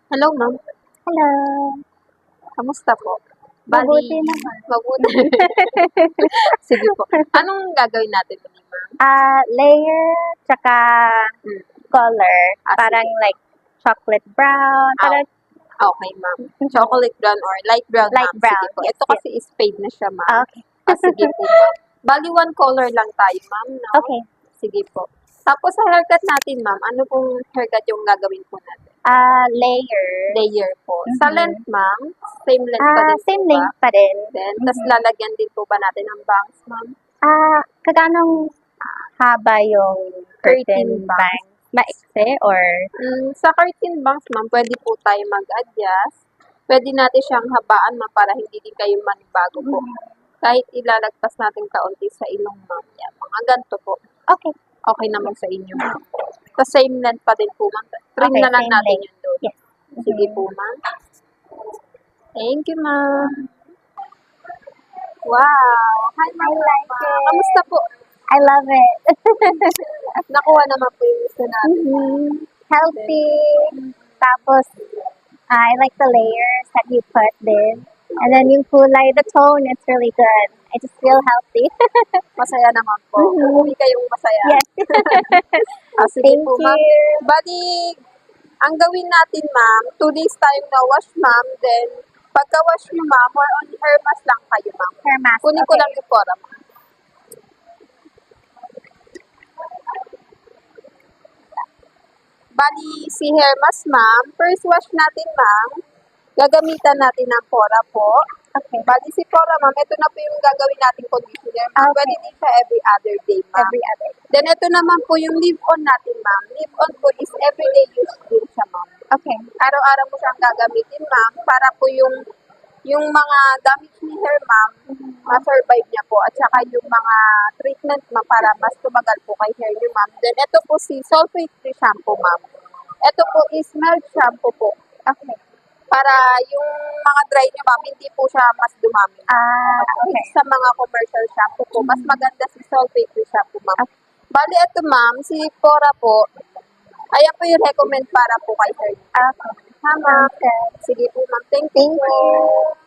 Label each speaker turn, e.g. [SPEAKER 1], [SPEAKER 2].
[SPEAKER 1] Hello, ma'am.
[SPEAKER 2] Hello.
[SPEAKER 1] Kamusta po?
[SPEAKER 2] Mabuti naman.
[SPEAKER 1] Mabuti. Sige po. Anong gagawin natin today, ma'am?
[SPEAKER 2] Layer, tsaka
[SPEAKER 1] Hmm.
[SPEAKER 2] color.
[SPEAKER 1] Ah,
[SPEAKER 2] Parang
[SPEAKER 1] sige.
[SPEAKER 2] like chocolate brown.
[SPEAKER 1] Ah,
[SPEAKER 2] Parang
[SPEAKER 1] Okay, ma'am. Chocolate brown or light brown,
[SPEAKER 2] light
[SPEAKER 1] ma'am.
[SPEAKER 2] brown.
[SPEAKER 1] Sige po.
[SPEAKER 2] Yes,
[SPEAKER 1] Ito kasi is fade na siya, ma'am.
[SPEAKER 2] Okay.
[SPEAKER 1] Sige po, ma'am. Bali, one color lang tayo, ma'am, no?
[SPEAKER 2] Okay.
[SPEAKER 1] Sige po. Tapos sa haircut natin, ma'am, ano pong haircut yung gagawin po natin?
[SPEAKER 2] Layer.
[SPEAKER 1] Layer po. Sa
[SPEAKER 2] Mhm.
[SPEAKER 1] length, ma'am, same length pa din
[SPEAKER 2] Same
[SPEAKER 1] po ba?
[SPEAKER 2] length pa din.
[SPEAKER 1] Then, tas lalagyan din po ba natin ng bangs, ma'am?
[SPEAKER 2] Kaganong haba yung curtain
[SPEAKER 1] Curtain bangs.
[SPEAKER 2] bang? Maikse or?
[SPEAKER 1] Sa curtain bangs, ma'am, pwede po tayo mag-adjust. Pwede natin siyang habaan, ma'am, para hindi din kayo manibago po. Kahit ilalagpas natin kaunti sa ilong, ma'am. Yan, mga ganito po.
[SPEAKER 2] Okay.
[SPEAKER 1] Okay naman sa inyo, ma'am. Sa same length pa din po, ma'am. Trim
[SPEAKER 2] Okay,
[SPEAKER 1] na lang
[SPEAKER 2] same
[SPEAKER 1] natin
[SPEAKER 2] length.
[SPEAKER 1] yun doon.
[SPEAKER 2] Yes.
[SPEAKER 1] Sige po, ma'am. Thank you, ma'am. Wow! Hi, ma'am.
[SPEAKER 2] I like it.
[SPEAKER 1] Kamusta po?
[SPEAKER 2] I love it.
[SPEAKER 1] Nakuha naman po yung gusto natin.
[SPEAKER 2] Healthy. Tapos, I like the layers that you put din. And then yung kulay, the tone, it's really good. I just feel healthy.
[SPEAKER 1] Masaya naman po. Hindi kayong masaya.
[SPEAKER 2] Yes.
[SPEAKER 1] Sige
[SPEAKER 2] Thank
[SPEAKER 1] po, ma'am.
[SPEAKER 2] you.
[SPEAKER 1] Bali, ang gawin natin, ma'am, 2 days time na wash, ma'am. Then, pagka-wash nyo, ma'am, or on hair mask lang kayo, ma'am.
[SPEAKER 2] Hair mask.
[SPEAKER 1] Kunin ko
[SPEAKER 2] Okay.
[SPEAKER 1] lang yung pora, ma'am. Bali, si hair mask, ma'am. First wash natin, ma'am. Gagamitan natin ng pora po.
[SPEAKER 2] Okay.
[SPEAKER 1] Bali, si pora, ma'am, ito na po yung gagawin nating conditioner, ma'am.
[SPEAKER 2] Okay.
[SPEAKER 1] Pwede din siya every other day, ma'am.
[SPEAKER 2] Every other.
[SPEAKER 1] Then, ito naman po yung leave-on natin, ma'am. Leave-on po is everyday use din siya, ma'am.
[SPEAKER 2] Okay.
[SPEAKER 1] Araw-araw mo siyang gagamitin, ma'am, para po yung mga damage ni hair, ma'am, ma-survive niya po. At saka yung mga treatment, ma'am, para mas tumagal po kay hair niyo, ma'am. Then, ito po si sulfate-free shampoo, ma'am. Ito po is mild shampoo po.
[SPEAKER 2] Okay.
[SPEAKER 1] Para yung mga dry niyo, ma'am, hindi po siya mas dumami.
[SPEAKER 2] Okay.
[SPEAKER 1] Sa mga commercial shampoo po, mas maganda si sulfate-free shampoo, ma'am. Bali, ito, ma'am, si Pora po, ayan po yung recommend para po kay hair niyo.
[SPEAKER 2] Okay.
[SPEAKER 1] Ha, ma'am?
[SPEAKER 2] Okay.
[SPEAKER 1] Sige po, ma'am. Thank
[SPEAKER 2] Thank
[SPEAKER 1] you.
[SPEAKER 2] you.